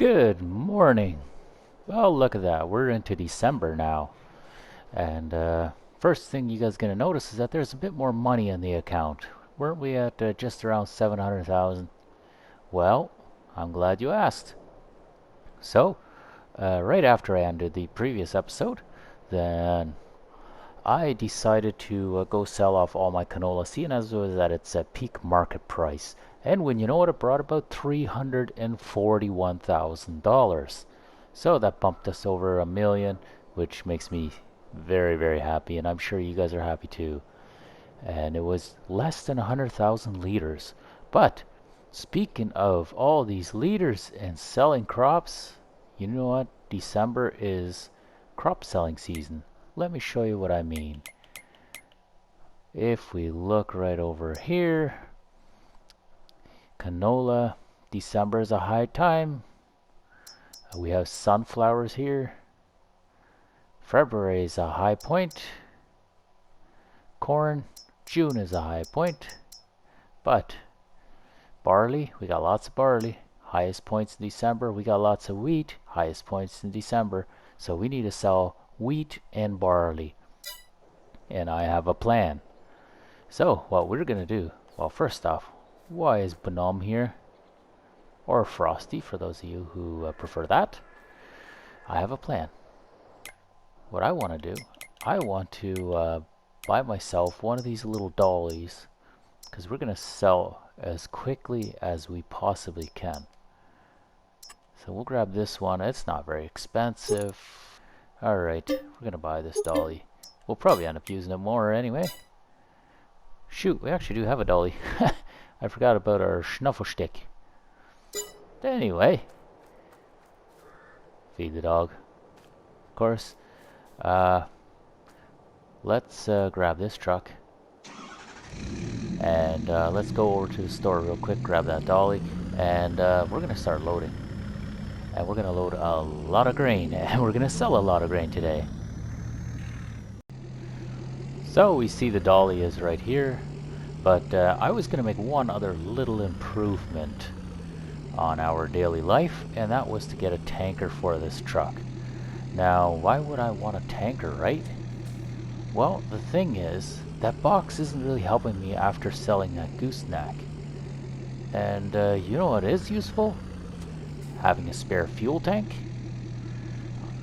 Good morning. Well, look at that. We're into December now. And first thing you guys gonna notice is that there's a bit more money in the account. Weren't we at just around 700,000? Well, I'm glad you asked. So, right after I ended the previous episode, then I decided to go sell off all my canola, seeing as it was at its peak market price. And when you know what, it brought about $341,000. So that bumped us over a million, which makes me very, very happy, and I'm sure you guys are happy too. And it was less than 100,000 liters. But speaking of all these liters and selling crops, you know what? December is crop selling season. Let me show you what I mean. If we look right over here, canola, December is a high time. We have sunflowers here. February is a high point. Corn, June is a high point. But barley, we got lots of barley. Highest points in December. We got lots of wheat. Highest points in December. So we need to sell wheat and barley. And I have a plan. So what we're going to do, well, first off, why is Bonhomme here? Or Frosty, for those of you who prefer that. I have a plan. What I want to do, I want to buy myself one of these little dollies, because we're going to sell as quickly as we possibly can. So we'll grab this one. It's not very expensive. Alright, we're going to buy this dolly. We'll probably end up using it more anyway. Shoot, we actually do have a dolly. I forgot about our Schnuffelstick. Anyway, feed the dog, of course. Let's grab this truck and let's go over to the store real quick, grab that dolly, and we're gonna start loading. And we're gonna load a lot of grain, and we're gonna sell a lot of grain today. So we see the dolly is right here, but I was gonna make one other little improvement on our daily life, and that was to get a tanker for this truck. Now, why would I want a tanker, right? Well, the thing is, that box isn't really helping me after selling that gooseneck. And you know what is useful? Having a spare fuel tank.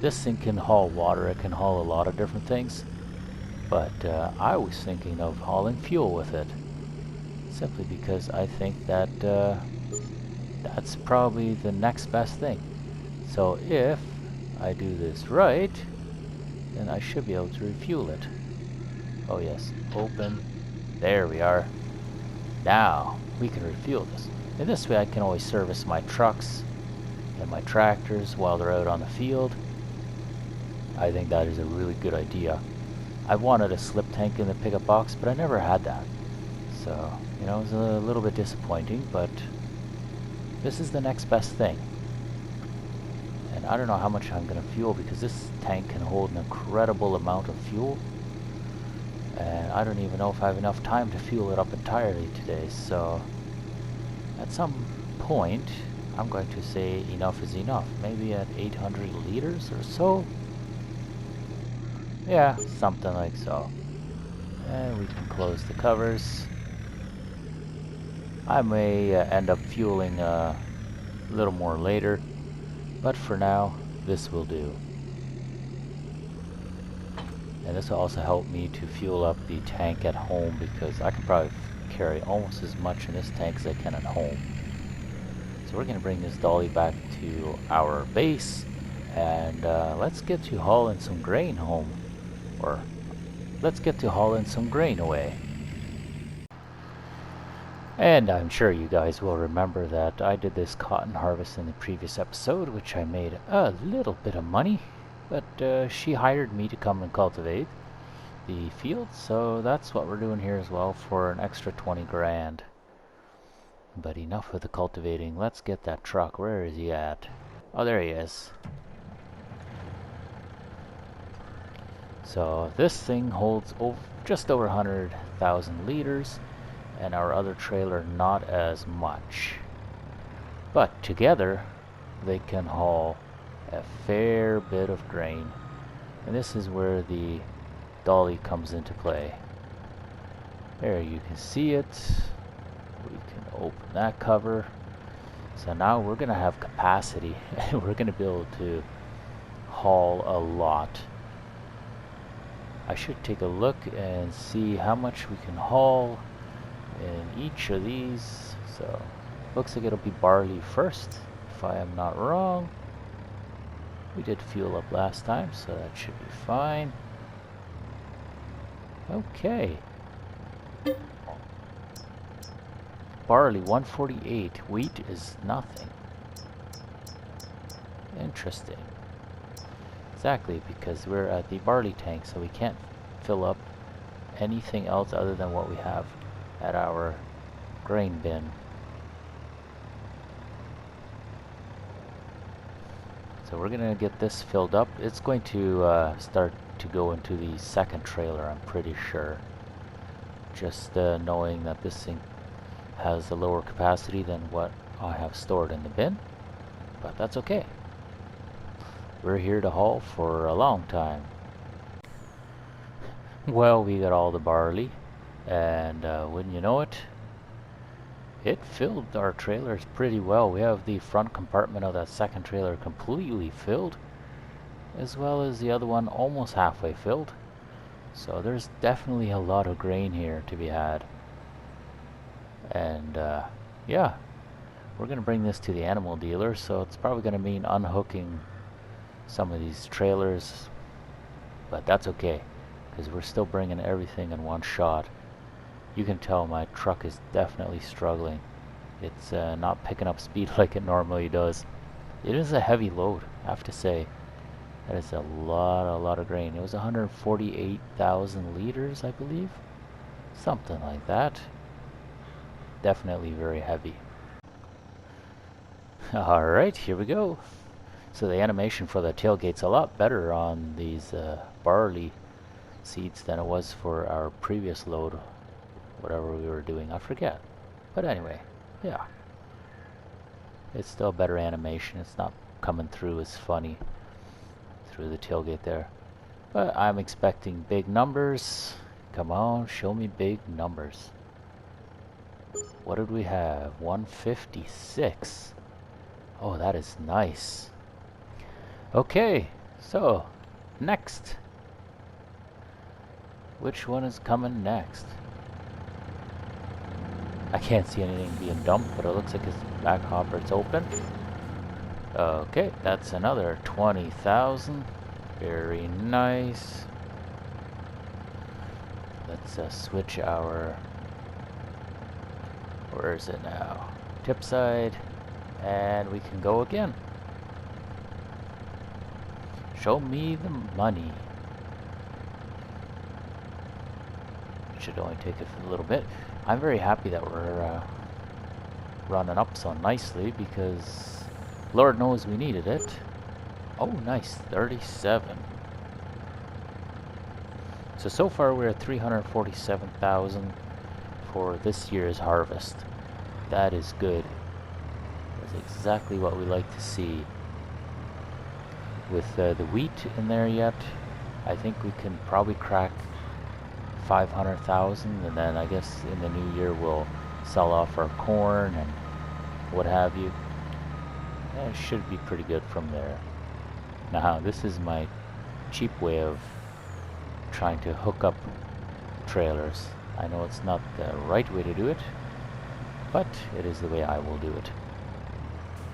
This thing can haul water, it can haul a lot of different things. But I was thinking of hauling fuel with it. Simply because I think that that's probably the next best thing. So if I do this right, then I should be able to refuel it. Oh yes, open. There we are. Now we can refuel this. In this way I can always service my trucks and my tractors while they're out on the field. I think that is a really good idea. I wanted a slip tank in the pickup box, but I never had that. So, you know, it was a little bit disappointing, but this is the next best thing. And I don't know how much I'm going to fuel, because this tank can hold an incredible amount of fuel. And I don't even know if I have enough time to fuel it up entirely today. So at some point, I'm going to say enough is enough. Maybe at 800 liters or so. Yeah, something like so. And we can close the covers. I may end up fueling a little more later, but for now, this will do. And this will also help me to fuel up the tank at home, because I can probably carry almost as much in this tank as I can at home. So we're going to bring this dolly back to our base, and let's get to hauling some grain home. Or let's get to hauling some grain away. And I'm sure you guys will remember that I did this cotton harvest in the previous episode, which I made a little bit of money. But she hired me to come and cultivate the field, so that's what we're doing here as well for an extra 20 grand. But enough with the cultivating. Let's get that truck. Where is he at? Oh, there he is. So this thing holds just over 100,000 liters, and our other trailer not as much. But together, they can haul a fair bit of grain. And this is where the dolly comes into play. There, you can see it. We can open that cover. So now we're going to have capacity. We're going to be able to haul a lot. I should take a look and see how much we can haul in each of these. So looks like it'll be barley first, if I am not wrong. We did fuel up last time, so that should be fine. Okay. Barley 148. Wheat is nothing. Interesting. Exactly, because we're at the barley tank, so we can't fill up anything else other than what we have at our grain bin. So we're gonna get this filled up. It's going to start to go into the second trailer, I'm pretty sure. Just knowing that this thing has a lower capacity than what I have stored in the bin, but that's okay. We're here to haul for a long time. Well, we got all the barley, and wouldn't you know it, it filled our trailers pretty well. We have the front compartment of that second trailer completely filled, as well as the other one almost halfway filled. So there's definitely a lot of grain here to be had. And yeah, we're gonna bring this to the animal dealer, so it's probably gonna mean unhooking some of these trailers, but that's okay, because we're still bringing everything in one shot. You can tell my truck is definitely struggling. It's not picking up speed like it normally does. It is a heavy load, I have to say. That is a lot of grain. It was 148,000 liters, I believe. Something like that. Definitely very heavy. Alright, here we go. So the animation for the tailgate's a lot better on these barley seeds than it was for our previous load. Whatever we were doing, I forget. But anyway, yeah. It's still a better animation. It's not coming through as funny through the tailgate there. But I'm expecting big numbers. Come on, show me big numbers. What did we have? 156. Oh, that is nice. Okay, so next. Which one is coming next? I can't see anything being dumped, but it looks like his back hopper is open. Okay, that's another 20,000. Very nice. Let's switch our... Where is it now? Tip side. And we can go again. Show me the money. Should only take a little bit. I'm very happy that we're running up so nicely, because Lord knows we needed it. Oh, nice, 37. So far we're at 347,000 for this year's harvest. That is good. That's exactly what we like to see. With the wheat in there yet, I think we can probably crack 500,000, and then I guess in the new year we'll sell off our corn and what have you. It should be pretty good from there. Now, this is my cheap way of trying to hook up trailers. I know it's not the right way to do it, but it is the way I will do it.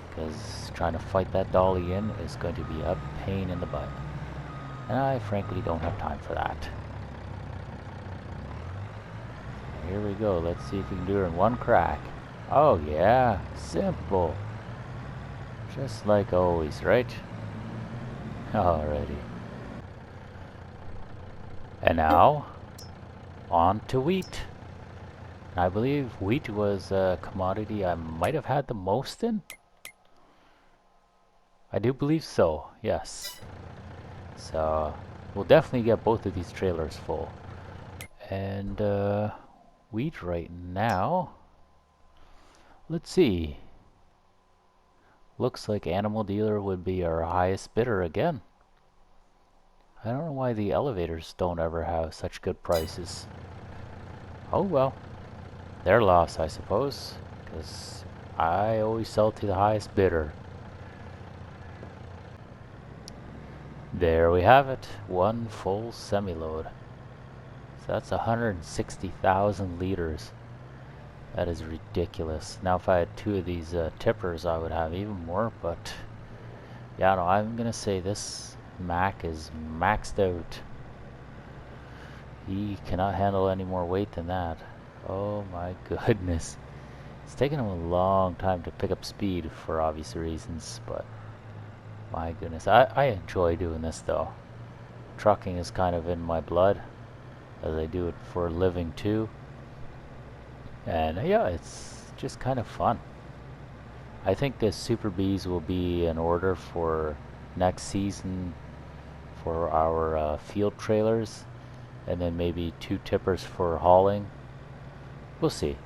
Because trying to fight that dolly in is going to be a pain in the butt. And I frankly don't have time for that. Here we go. Let's see if we can do it in one crack. Oh yeah, simple. Just like always, right? Alrighty. And now, on to wheat. I believe wheat was a commodity I might have had the most in. I do believe so, yes. So, we'll definitely get both of these trailers full. And, wheat right now. Let's see. Looks like Animal Dealer would be our highest bidder again. I don't know why the elevators don't ever have such good prices. Oh well, their loss I suppose, because I always sell to the highest bidder. There we have it, one full semi-load. So that's 160,000 liters. That is ridiculous. Now if I had two of these tippers I would have even more, but yeah, no, I'm gonna say this Mac is maxed out. He cannot handle any more weight than that. Oh my goodness. It's taken him a long time to pick up speed for obvious reasons, but my goodness. I enjoy doing this though. Trucking is kind of in my blood, as I do it for a living too. And yeah, it's just kind of fun. I think the Super Bs will be in order for next season for our field trailers, and then maybe two tippers for hauling. We'll see.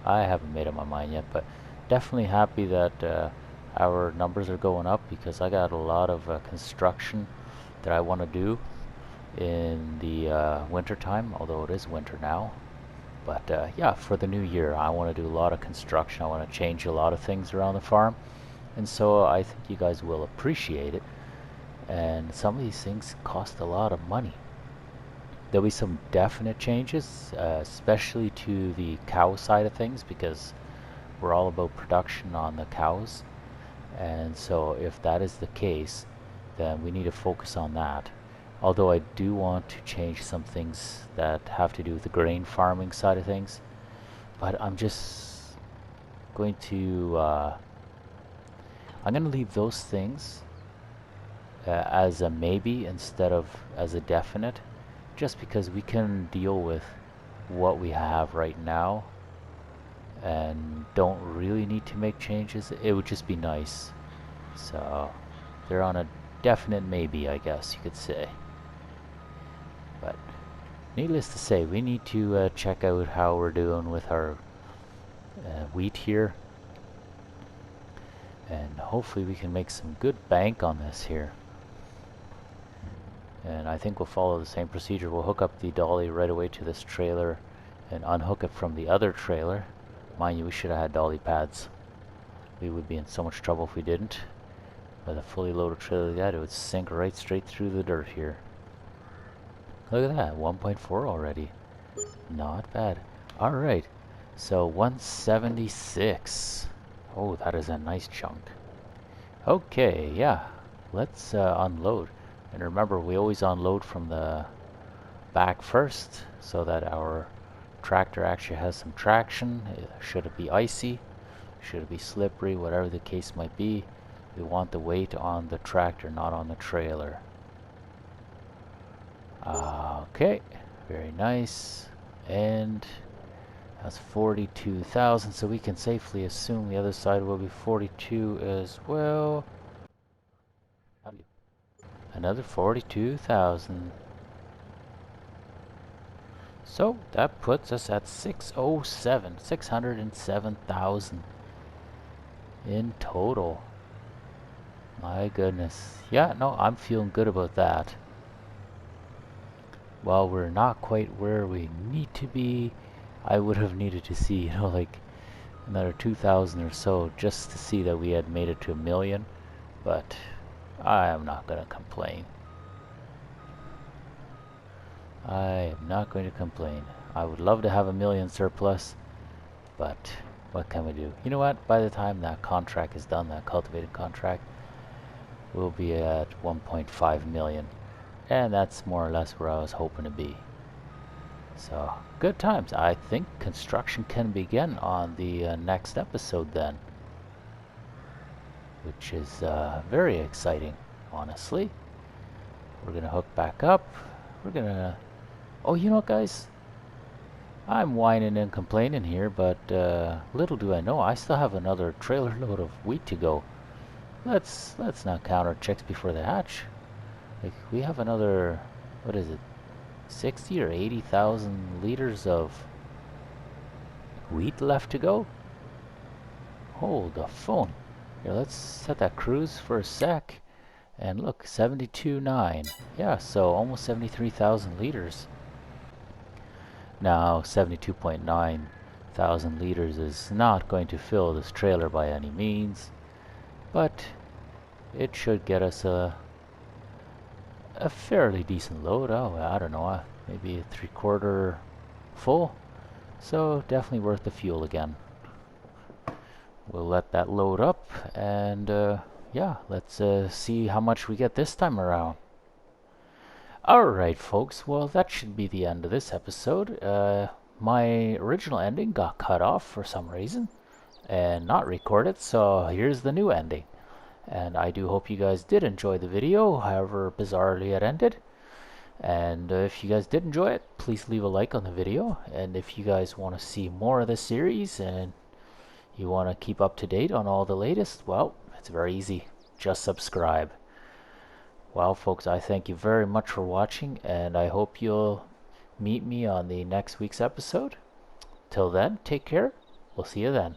I haven't made up my mind yet, but definitely happy that our numbers are going up, because I got a lot of construction that I want to do in the winter time, although it is winter now. But yeah, for the new year, I want to do a lot of construction. I want to change a lot of things around the farm, and so I think you guys will appreciate it. And some of these things cost a lot of money. There'll be some definite changes, especially to the cow side of things, because we're all about production on the cows. And so if that is the case, then we need to focus on that. Although I do want to change some things that have to do with the grain farming side of things. But I'm just going to I'm going to leave those things as a maybe instead of as a definite, just because we can deal with what we have right now and don't really need to make changes. It would just be nice. So they're on a definite maybe, I guess you could say. But needless to say, we need to check out how we're doing with our wheat here, and hopefully we can make some good bank on this here. And I think we'll follow the same procedure. We'll hook up the dolly right away to this trailer and unhook it from the other trailer. Mind you, we should have had dolly pads. We would be in so much trouble if we didn't. With a fully loaded trailer like that, it would sink right straight through the dirt here. Look at that, 1.4 already. Not bad. Alright, so 176. Oh, that is a nice chunk. Okay, yeah, let's unload. And remember, we always unload from the back first, so that our tractor actually has some traction. Should it be icy, should it be slippery, whatever the case might be, we want the weight on the tractor, not on the trailer. Okay, very nice. And that's 42,000, so we can safely assume the other side will be 42 as well. Another 42,000. So that puts us at 607,000 in total. My goodness. Yeah, no, I'm feeling good about that. While we're not quite where we need to be, I would have needed to see, like another 2,000 or so just to see that we had made it to 1,000,000, but I am not going to complain. I am not going to complain. I would love to have 1,000,000 surplus, but what can we do? You know what? By the time that contract is done, that cultivated contract, we'll be at 1.5 million. And that's more or less where I was hoping to be. So, good times. I think construction can begin on the next episode then. Which is very exciting, honestly. We're going to hook back up. We're going to... Oh, you know what, guys? I'm whining and complaining here, but little do I know, I still have another trailer load of wheat to go. Let's not count our chicks before they hatch. Like, we have another, what is it, 60 or 80,000 liters of wheat left to go? Hold the phone. Here, let's set that cruise for a sec. And look, 72.9. Yeah, so almost 73,000 liters. Now, 72.9 thousand liters is not going to fill this trailer by any means, but it should get us a fairly decent load. Oh, I don't know, maybe a 3/4 full. So definitely worth the fuel again. We'll let that load up, and yeah, let's see how much we get this time around. Alright folks, well that should be the end of this episode. My original ending got cut off for some reason and not recorded, so here's the new ending. And I do hope you guys did enjoy the video, however bizarrely it ended. And if you guys did enjoy it, please leave a like on the video. And if you guys want to see more of this series and you want to keep up to date on all the latest, well, it's very easy. Just subscribe. Well, folks, I thank you very much for watching, and I hope you'll meet me on the next week's episode. Till then, take care. We'll see you then.